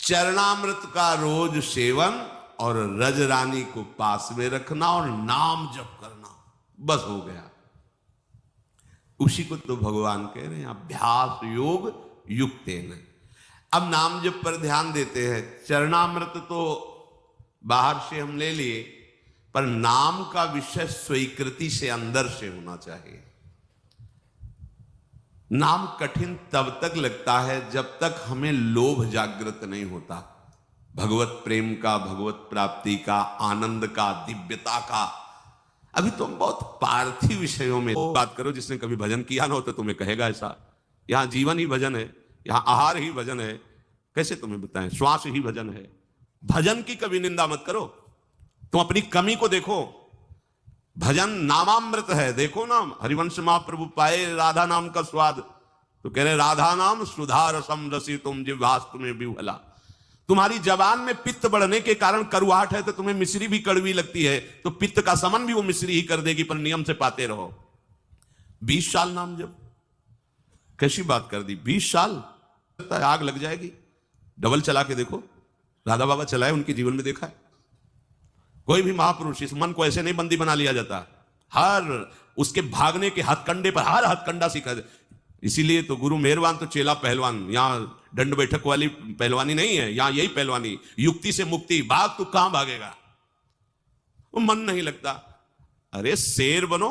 चरणामृत का रोज सेवन और रज रानी को पास में रखना और नाम जप करना, बस हो गया। उसी को तो भगवान कह रहे हैं अभ्यास योग युक्तेन। अब नाम जप पर ध्यान देते हैं। चरणामृत तो बाहर से हम ले लिए, पर नाम का विषय स्वीकृति से अंदर से होना चाहिए। नाम कठिन तब तक लगता है जब तक हमें लोभ जागृत नहीं होता, भगवत प्रेम का, भगवत प्राप्ति का, आनंद का, दिव्यता का। अभी तुम बहुत पार्थिव विषयों में बात करो। जिसने कभी भजन किया ना हो तो तुम्हें कहेगा ऐसा। यहां जीवन ही भजन है, यहां आहार ही भजन है। कैसे तुम्हें बताएं, श्वास ही भजन है। भजन की कभी निंदा मत करो, तुम अपनी कमी को देखो। भजन नामामृत है। देखो ना, हरिवंश महाप्रभु पाए राधा नाम का स्वाद तो कह रहे राधा नाम सुधा रसम रसी तुम जिह्वास्तु में विह्वला। तुम्हारी जबान में पित्त बढ़ने के कारण करुआहट है तो तुम्हें मिश्री भी कड़वी लगती है, तो पित्त का समन भी वो मिश्री ही कर देगी, पर नियम से पाते रहो। 20 साल नाम जब, कैसी बात कर दी, 20 साल आग लग जाएगी। डबल चला के देखो, राधा बाबा चलाए, उनके जीवन में देखा है। कोई भी महापुरुष इस मन को ऐसे नहीं बंदी बना लिया जाता, हर उसके भागने के हथकंडे पर हर हथकंडा सिखा। इसीलिए तो गुरु मेहरबान तो चेला पहलवान। यहां दंड बैठक वाली पहलवानी नहीं है, यहां यही पहलवानी, युक्ति से मुक्ति। भाग तो कहां भागेगा, वो मन नहीं लगता। अरे शेर बनो,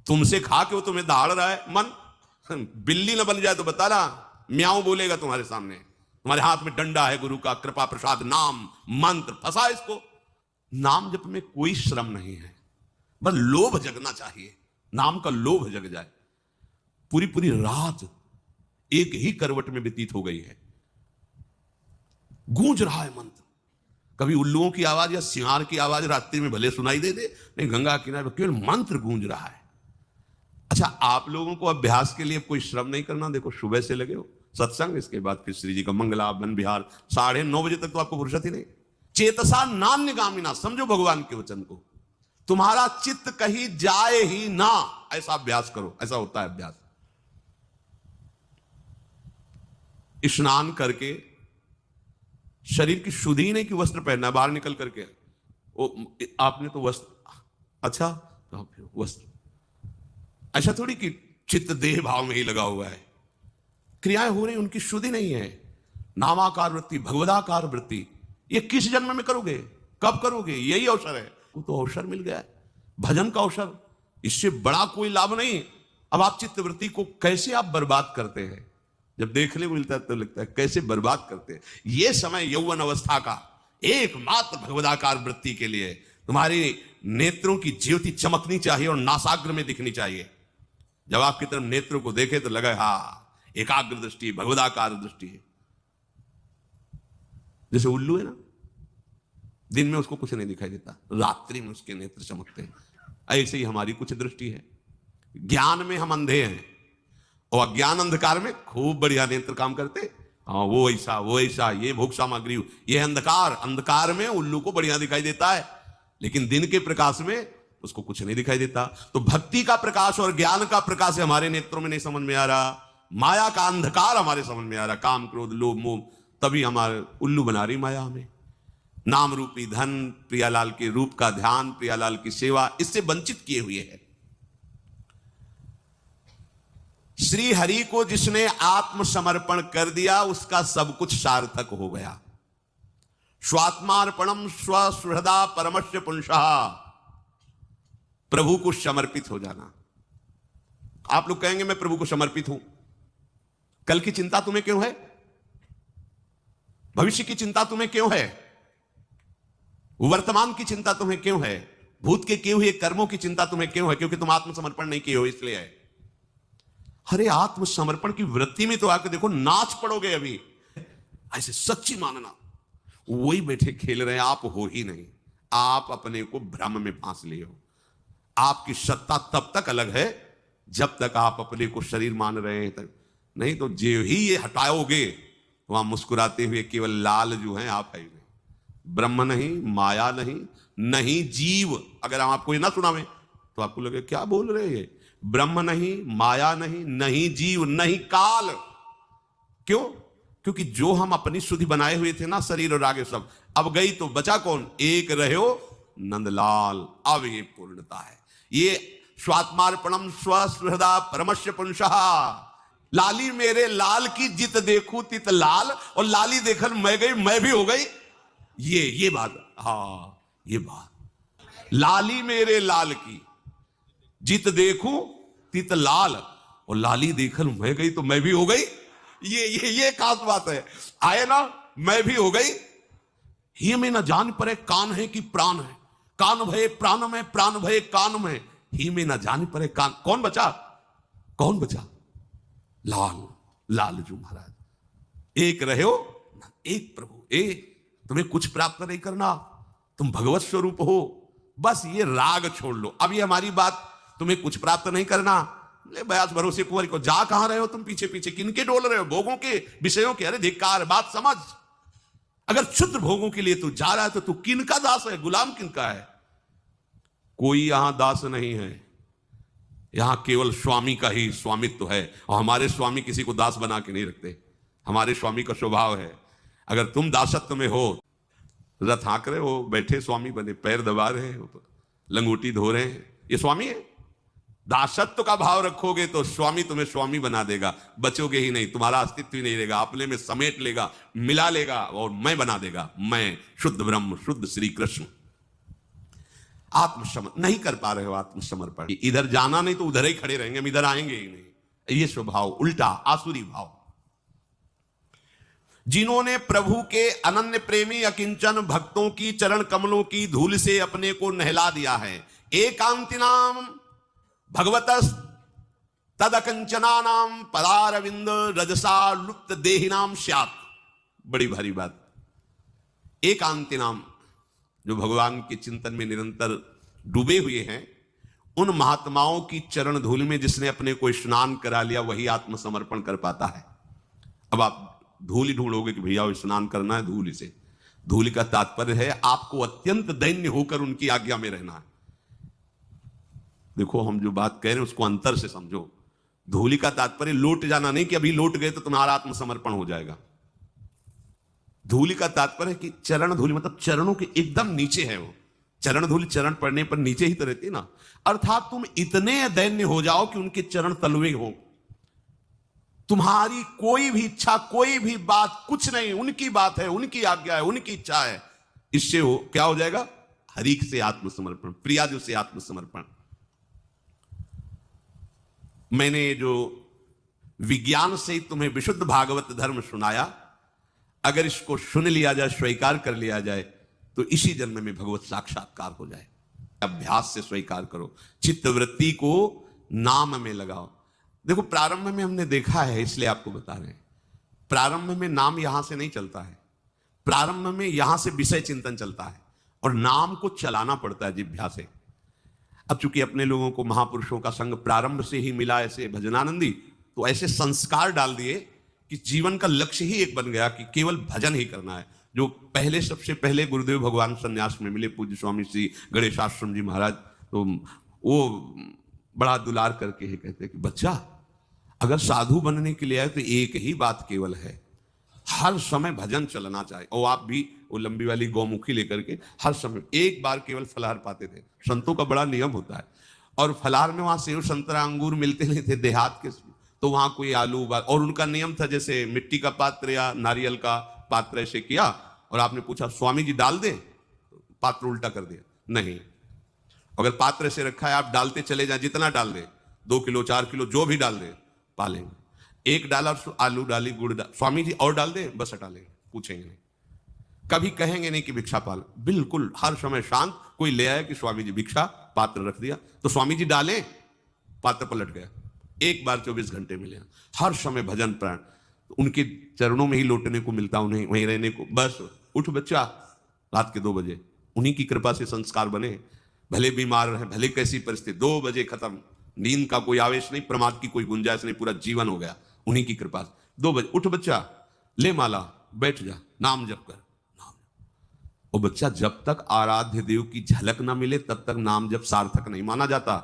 तुमसे खा के वो तुम्हें दहाड़ रहा है। मन बिल्ली ना बन जाए तो बता रहा, म्याऊं बोलेगा तुम्हारे सामने। तुम्हारे हाथ में डंडा है गुरु का, कृपा प्रसाद नाम मंत्र, फंसा इसको। नाम जप में कोई श्रम नहीं है, बस लोभ जगना चाहिए। नाम का लोभ जग जाए। पूरी पूरी रात एक ही करवट में व्यतीत हो गई है, गूंज रहा है मंत्र। कभी उल्लुओं की आवाज या सिंहार की आवाज रात्रि में भले सुनाई दे, नहीं गंगा किनारे केवल मंत्र गूंज रहा है। अच्छा, आप लोगों को अभ्यास के लिए कोई श्रम नहीं करना। देखो सुबह से लगे हो सत्संग, इसके बाद फिर श्री जी का मंगला वन विहार, 9:30 बजे तक तो आपको फुर्सत ही नहीं। चेतसा नान्यगामिना, समझो भगवान के वचन को। तुम्हारा चित्त कहीं जाए ही ना, ऐसा अभ्यास करो। ऐसा होता है अभ्यास। स्नान करके शरीर की शुद्धि नहीं कि वस्त्र पहनना, बाहर निकल करके वो आपने तो वस्त्र, अच्छा तो वस्त्र, ऐसा थोड़ी कि चित्त देह भाव में ही लगा हुआ है। क्रियाएं हो रही, उनकी शुद्धि नहीं है। नामाकार वृत्ति, भगवदाकार वृत्ति, ये किस जन्म में करोगे, कब करोगे? यही अवसर है। वो तो अवसर मिल गया है, भजन का अवसर। इससे बड़ा कोई लाभ नहीं। अब आप चित्त वृत्ति को कैसे आप बर्बाद करते हैं, जब देखने को मिलता है तो लगता है कैसे बर्बाद करते हैं। ये समय यौवन अवस्था का एकमात्र भगवदाकार वृत्ति के लिए। तुम्हारी नेत्रों की ज्योति चमकनी चाहिए और नासाग्र में दिखनी चाहिए। जब आपकी तरफ नेत्रों को देखे तो लगे हाँ एकाग्र दृष्टि, भगवदाकार दृष्टि है। जैसे उल्लू है ना, दिन में उसको कुछ नहीं दिखाई देता, रात्रि में उसके नेत्र चमकते हैं। ऐसे ही हमारी कुछ दृष्टि है। ज्ञान में हम अंधे हैं और अज्ञान अंधकार में खूब बढ़िया नेत्र काम करते। हाँ वो ऐसा, ये भोग सामग्री, ये अंधकार। अंधकार में उल्लू को बढ़िया दिखाई देता है, लेकिन दिन के प्रकाश में उसको कुछ नहीं दिखाई देता। तो भक्ति का प्रकाश और ज्ञान का प्रकाश हमारे नेत्रों में नहीं समझ में आ रहा, माया का अंधकार हमारे समझ में आ रहा, काम क्रोध लोभ मोह, तभी हमारे उल्लू बना रही माया हमें। नाम रूपी धन, प्रियालाल के रूप का ध्यान, प्रियालाल की सेवा, इससे वंचित किए हुए है। श्री हरि को जिसने आत्मसमर्पण कर दिया उसका सब कुछ सार्थक हो गया। स्वात्मार्पणम स्वसुहृदा परमस्य पुंसः, प्रभु को समर्पित हो जाना। आप लोग कहेंगे मैं प्रभु को समर्पित हूं, कल की चिंता तुम्हें क्यों है, भविष्य की चिंता तुम्हें क्यों है, वर्तमान की चिंता तुम्हें क्यों है, भूत के किए हुए कर्मों की चिंता तुम्हें क्यों है? क्योंकि तुम आत्मसमर्पण नहीं किए हो, इसलिए है। अरे आत्मसमर्पण की वृत्ति में तो आकर देखो, नाच पड़ोगे अभी। ऐसे सच्ची मानना, वही बैठे खेल रहे हैं, आप हो ही नहीं। आप अपने को भ्रम में फांस लिए हो। आपकी सत्ता तब तक अलग है जब तक आप अपने को शरीर मान रहे हैं तक, नहीं तो जो ही ये हटाओगे वहां मुस्कुराते हुए केवल लाल जो है आप है। ब्रह्म नहीं, माया नहीं, नहीं जीव। अगर हम आपको ये ना सुनावे तो आपको लगे क्या बोल रहे हैं। ब्रह्म नहीं, माया नहीं, नहीं जीव, नहीं काल। क्यों? क्योंकि जो हम अपनी सुधि बनाए हुए थे ना, शरीर और आगे सब, अब गई तो बचा कौन? एक रहो नंदलाल। अब ये पूर्णता है, ये स्वात्मार्पणम स्वहृदा परमस्य पुंसः। लाली मेरे लाल की जित देखूं तित लाल, और लाली देखकर मैं गई, मैं भी हो गई। ये बात, हाँ ये बात, लाली मेरे लाल की जित देखूं तित लाल, और लाली देखकर मैं गई तो मैं भी हो गई। ये खास बात है, आए ना, मैं भी हो गई। ही में न जान पड़े कान है कि प्राण है, कान भये प्राण में, प्राण भये कान में, ही में न जान पड़े कान। कौन बचा? कौन बचा? लाल, लालजू महाराज। एक रहो, एक प्रभु। तुम्हें कुछ प्राप्त नहीं करना, तुम भगवत स्वरूप हो, बस ये राग छोड़ लो। अब ये हमारी बात, तुम्हें कुछ प्राप्त नहीं करना, ले बयास भरोसे कुंवरी को, जा कहां रहे हो तुम पीछे पीछे, किनके डोल रहे हो? भोगों के, विषयों के। अरे धिक्कार, बात समझ। अगर शुद्ध भोगों के लिए तू जा रहा है तो तू किनका दास है, गुलाम किनका है? कोई यहां दास नहीं है, यहां केवल स्वामी का ही स्वामित्व है। और हमारे स्वामी किसी को दास बना के नहीं रखते। हमारे स्वामी का स्वभाव है, अगर तुम दासत्व में हो, रथ हाँक रहे हो, बैठे स्वामी बने, पैर दबा रहे हो, लंगोटी धो रहे हैं, ये स्वामी है। दासत्व का भाव रखोगे तो स्वामी तुम्हें स्वामी बना देगा, बचोगे ही नहीं, तुम्हारा अस्तित्व ही नहीं रहेगा, अपने में समेट लेगा, मिला लेगा और मैं बना देगा। मैं शुद्ध ब्रह्म, शुद्ध श्री कृष्ण। आत्मसमर्पण नहीं कर पा रहे हो, आत्मसमर्पण। इधर जाना नहीं तो उधर ही खड़े रहेंगे, हम इधर आएंगे ही नहीं। ये स्वभाव उल्टा, आसुरी भाव। जिन्होंने प्रभु के अनन्य प्रेमी अकिंचन भक्तों की चरण कमलों की धूल से अपने को नहला दिया है। एकांतिनाम भगवतस् तदकंचना नाम पदारविंद रजसा लुप्त देहिनाम स्यात्। बड़ी भारी बात। एकांतिनाम, जो भगवान के चिंतन में निरंतर डूबे हुए हैं, उन महात्माओं की चरण धूल में जिसने अपने को स्नान करा लिया, वही आत्मसमर्पण कर पाता है। अब आप धूल ही ढूंढोगे कि भैया स्नान करना है धूल से। धूल का तात्पर्य है आपको अत्यंत दैन्य होकर उनकी आज्ञा में रहना है। देखो हम जो बात कह रहे हैं उसको अंतर से समझो। धूल का तात्पर्य लौट जाना नहीं कि अभी लौट गए तो तुम्हारा आत्मसमर्पण हो जाएगा। धूल का तात्पर्य कि चरण धूल मतलब चरणों के एकदम नीचे है वो। चरण धूल चरण पड़ने पर नीचे ही तो रहती है ना। अर्थात तुम इतने दैन्य हो जाओ कि उनके चरण तलवे हो, तुम्हारी कोई भी इच्छा, कोई भी बात, कुछ नहीं, उनकी बात है, उनकी आज्ञा है, उनकी इच्छा है। इससे हो क्या हो जाएगा? हरिक से आत्मसमर्पण, प्रियादि से आत्मसमर्पण। मैंने जो विज्ञान से तुम्हें विशुद्ध भागवत धर्म सुनाया, अगर इसको सुन लिया जाए, स्वीकार कर लिया जाए, तो इसी जन्म में भगवत साक्षात्कार हो जाए। अभ्यास से स्वीकार करो, चित्तवृत्ति को नाम में लगाओ। देखो प्रारंभ में हमने देखा है, इसलिए आपको बता रहे हैं, प्रारंभ में नाम यहां से नहीं चलता है। प्रारंभ में यहां से विषय चिंतन चलता है और नाम को चलाना पड़ता है जिह्वा से। अब चूंकि अपने लोगों को महापुरुषों का संग प्रारंभ से ही मिला, ऐसे भजनानंदी, तो ऐसे संस्कार डाल दिए कि जीवन का लक्ष्य ही एक बन गया कि केवल भजन ही करना है। जो पहले, सबसे पहले गुरुदेव भगवान संन्यास में मिले, पूज्य स्वामी श्री गणेश आश्रम जी महाराज, तो वो बड़ा दुलार करके ही कहते कि बच्चा अगर साधु बनने के लिए आए तो एक ही बात केवल है, हर समय भजन चलना चाहिए। और आप भी वो लंबी वाली गौमुखी लेकर के हर समय एक बार केवल फलाहार पाते थे। संतों का बड़ा नियम होता है, और फलाहार में वहां सेव संतरा अंगूर मिलते नहीं थे देहात के, तो वहां कोई आलू उबाल, और उनका नियम था जैसे मिट्टी का पात्र या नारियल का पात्र ऐसे किया, और आपने पूछा स्वामी जी डाल दें, पात्र उल्टा कर दिया, नहीं। अगर पात्र से रखा है आप डालते चले जाए, जितना डाल दें, 2 किलो 4 किलो जो भी डाल दें, पालेंगे। एक डाला आलू डाली, गुड़ डाल, स्वामी जी और डाल दें, बस हटा लेंगे, पूछेंगे नहीं, कभी कहेंगे नहीं कि भिक्षा पाल। बिल्कुल हर समय शांत। कोई ले आया कि स्वामी जी भिक्षा, पात्र रख दिया, तो स्वामी जी डाले, पात्र पलट गया। एक बार 24 घंटे मिले, हर समय भजन प्राण, उनके चरणों में ही लौटने को मिलता, उन्हें वहीं रहने को। बस उठ बच्चा, रात के 2 बजे, उन्हीं की कृपा से संस्कार बने। भले बीमार रहे, भले कैसी परिस्थिति, 2 बजे खत्म, नींद का कोई आवेश नहीं, प्रमाद की कोई गुंजाइश नहीं, पूरा जीवन हो गया उन्हीं की कृपा से। 2 बजे उठ बच्चा, ले माला, बैठ जा, नाम जप कर। नाम, और बच्चा जब तक आराध्य देव की झलक ना मिले तब तक नाम जप सार्थक नहीं माना जाता।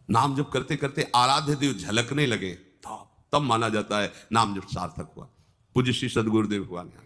नाम जप करते करते आराध्य देव झलकने लगे, तो तब माना जाता है नाम जब सार्थक हुआ। पूज्य श्री सदगुरुदेव भगवान यहाँ